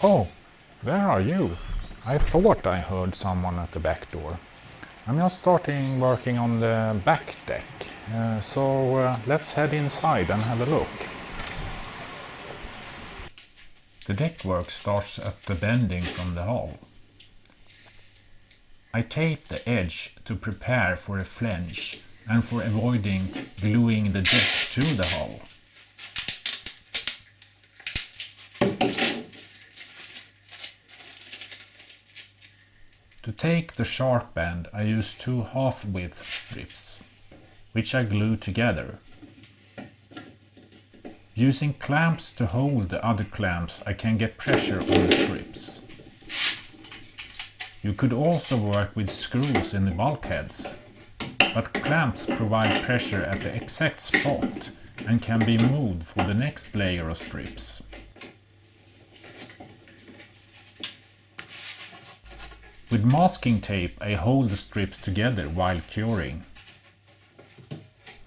Oh, where are you? I thought I heard someone at the back door. I'm just starting working on the back deck, so let's head inside and have a look. The deck work starts at the bending from the hull. I tape the edge to prepare for a flange and for avoiding gluing the deck to the hull. To take the sharp end, I use two half-width strips, which I glue together. Using clamps to hold the other clamps, I can get pressure on the strips. You could also work with screws in the bulkheads, but clamps provide pressure at the exact spot and can be moved for the next layer of strips. With masking tape, I hold the strips together while curing.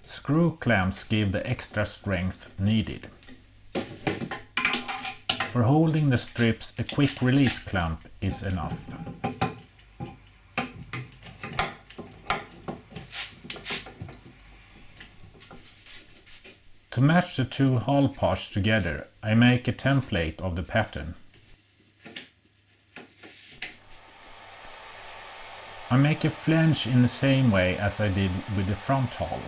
Screw clamps give the extra strength needed. For holding the strips, a quick release clamp is enough. To match the two hull parts together, I make a template of the pattern. I make a flange in the same way as I did with the front hull.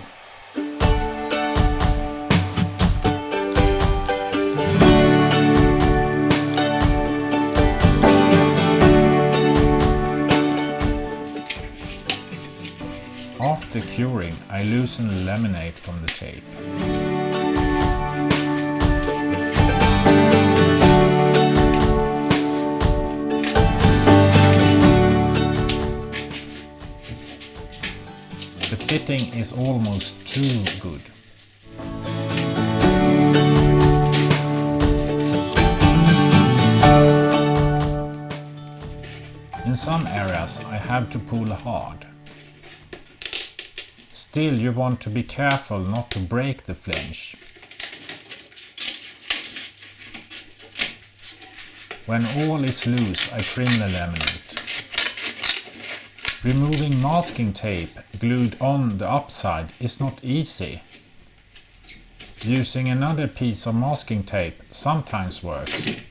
After curing, I loosen the laminate from the tape. The fitting is almost too good. In some areas I have to pull hard. Still, you want to be careful not to break the flange. When all is loose, I trim the laminate. Removing masking tape glued on the upside is not easy. Using another piece of masking tape sometimes works.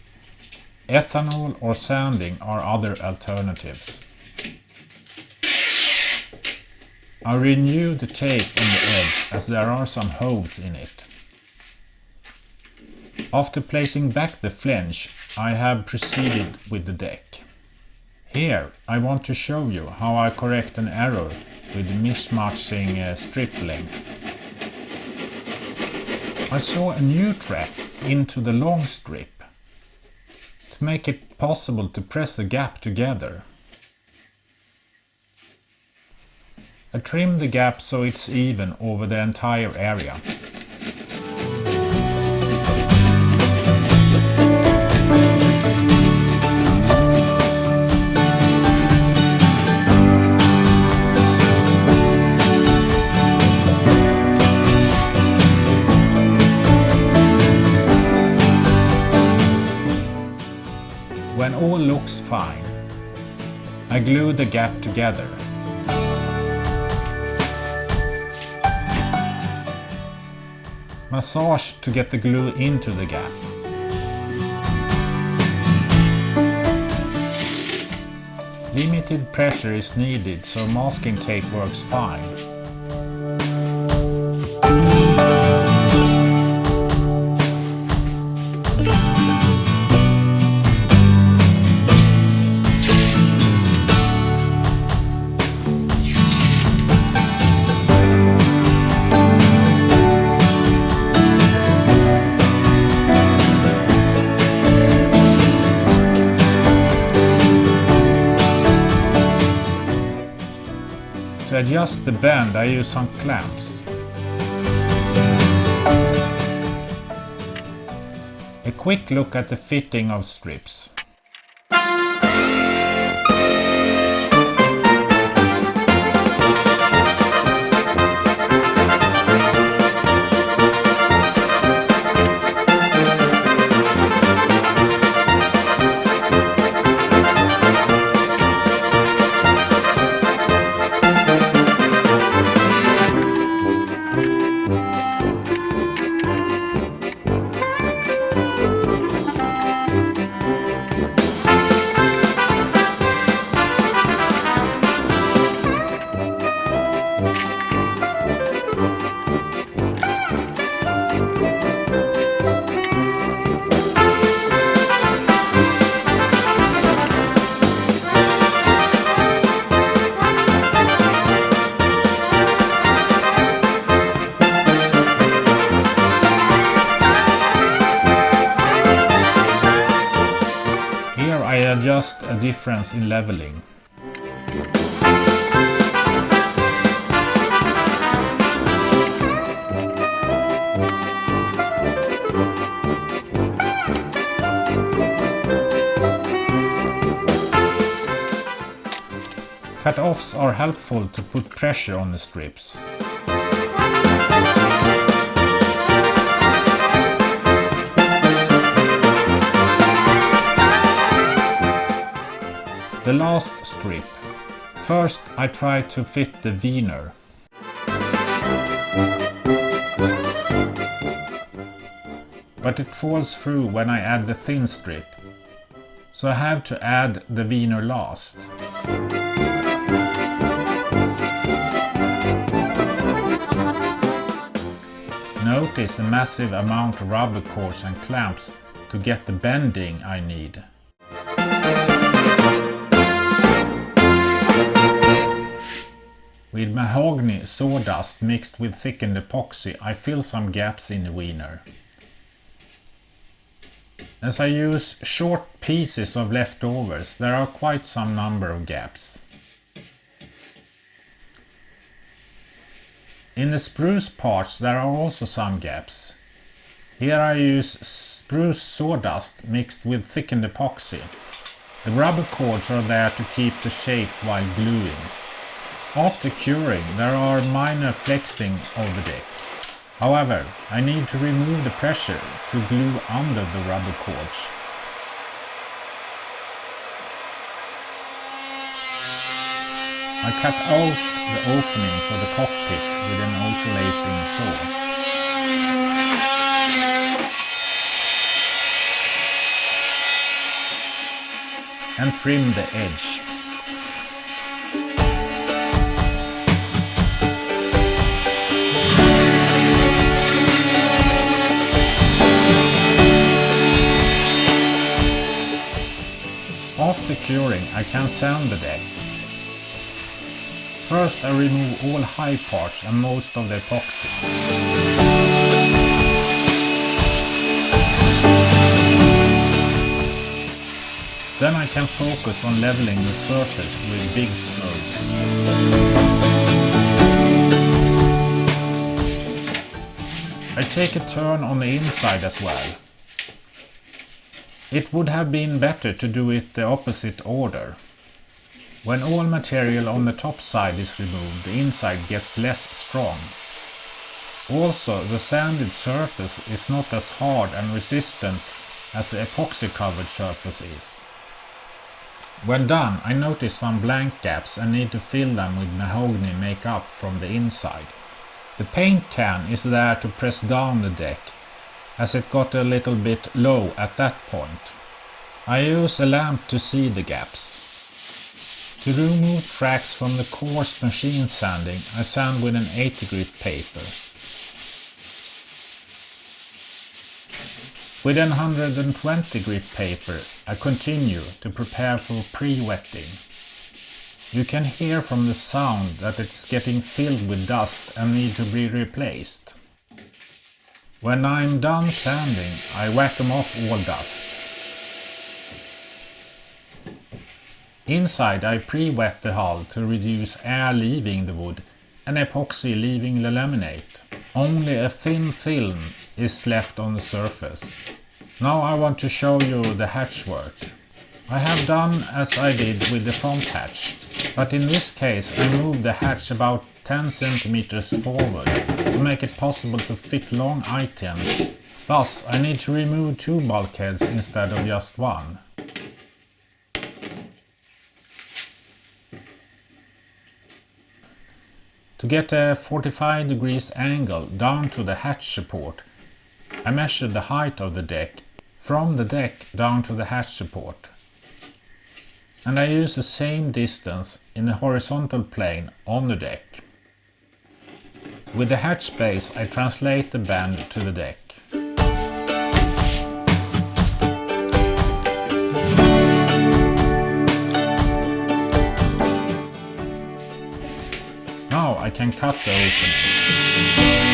Ethanol or sanding are other alternatives. I renew the tape on the edge as there are some holes in it. After placing back the flange, I have proceeded with the deck. Here I want to show you how I correct an error with mismatching strip length. I saw a new trap into the long strip to make it possible to press a gap together. I trim the gap so it's even over the entire area. When all looks fine, I glue the gap together. Massage to get the glue into the gap. Limited pressure is needed so masking tape works fine. To adjust the bend, I use some clamps. A quick look at the fitting of strips. just a difference in leveling. Cut-offs are helpful to put pressure on the strips. The last strip. First I try to fit the veneer. But it falls through when I add the thin strip. So I have to add the veneer last. Notice the massive amount of rubber cords and clamps to get the bending I need. With mahogany sawdust mixed with thickened epoxy, I fill some gaps in the veneer. As I use short pieces of leftovers, there are quite some number of gaps. In the spruce parts there are also some gaps. Here I use spruce sawdust mixed with thickened epoxy. The rubber cords are there to keep the shape while gluing. After curing there are minor flexing of the deck. However, I need to remove the pressure to glue under the rubber cords. I cut out the opening for the cockpit with an oscillating saw. And trim the edge. After curing, I can sand the deck. First I remove all high parts and most of the epoxy. Then I can focus on leveling the surface with big strokes. I take a turn on the inside as well. It would have been better to do it the opposite order. When all material on the top side is removed, the inside gets less strong. Also, the sanded surface is not as hard and resistant as the epoxy covered surface is. When done, I notice some blank gaps and need to fill them with mahogany makeup from the inside. The paint can is there to press down the deck, as it got a little bit low at that point. I use a lamp to see the gaps. To remove tracks from the coarse machine sanding, I sand with an 80 grit paper. With an 120 grit paper, I continue to prepare for pre-wetting. You can hear from the sound that it's getting filled with dust and need to be replaced. When I'm done sanding, I vacuum off all dust. Inside I pre-wet the hull to reduce air leaving the wood and epoxy leaving the laminate. Only a thin film is left on the surface. Now I want to show you the hatch work. I have done as I did with the front hatch, but in this case I moved the hatch about 10 cm forward to make it possible to fit long items. Thus I need to remove 2 bulkheads instead of just 1. To get a 45 degrees angle down to the hatch support, I measured the height of the deck from the deck down to the hatch support. And I use the same distance in the horizontal plane on the deck. With the hatch base I translate the bend to the deck. Now I can cut the opening.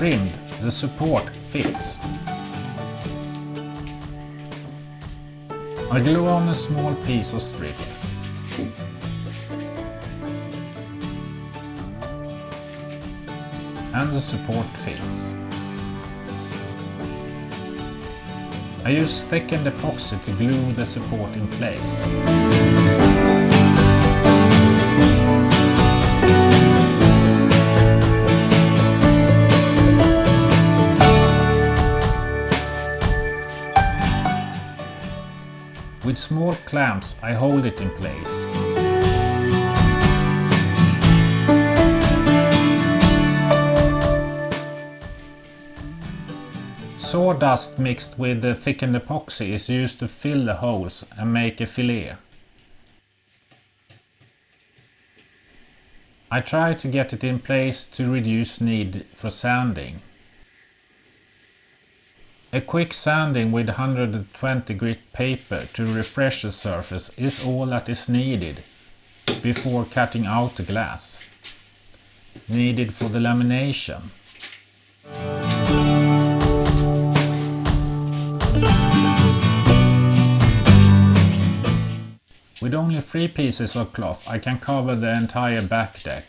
trimmed, the support fits. I glue on a small piece of strip. And the support fits. I use thickened epoxy to glue the support in place. With small clamps I hold it in place. Sawdust mixed with the thickened epoxy is used to fill the holes and make a fillet. I try to get it in place to reduce need for sanding. A quick sanding with 120 grit paper to refresh the surface is all that is needed before cutting out the glass, needed for the lamination. With only 3 pieces of cloth I can cover the entire back deck.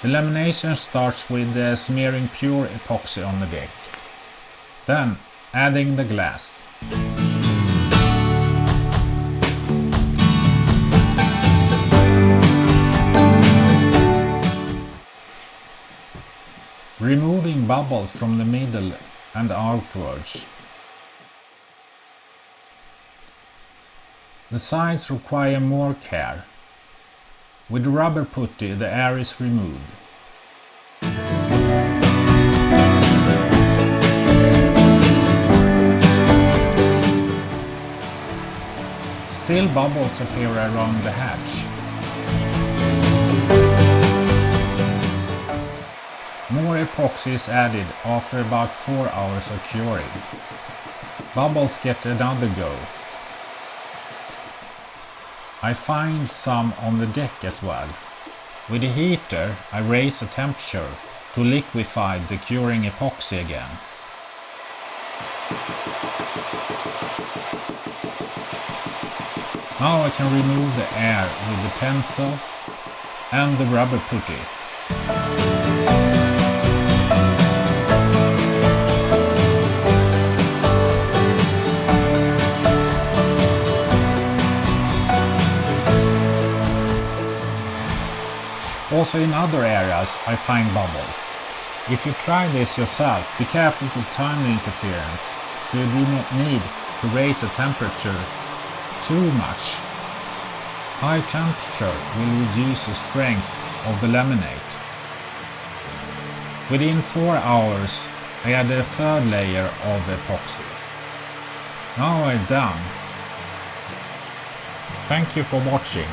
The lamination starts with smearing pure epoxy on the deck, then adding the glass. Removing bubbles from the middle and outwards. The sides require more care. With rubber putty the air is removed. Still bubbles appear around the hatch. More epoxy is added after about 4 hours of curing. Bubbles get another go. I find some on the deck as well. With a heater I raise the temperature to liquefy the curing epoxy again. Now I can remove the air with the pencil and the rubber putty. Also in other areas I find bubbles. If you try this yourself, be careful to time the interference, so you do not need to raise the temperature too much. High temperature will reduce the strength of the laminate. Within 4 hours I add a third layer of epoxy. Now I'm done. Thank you for watching.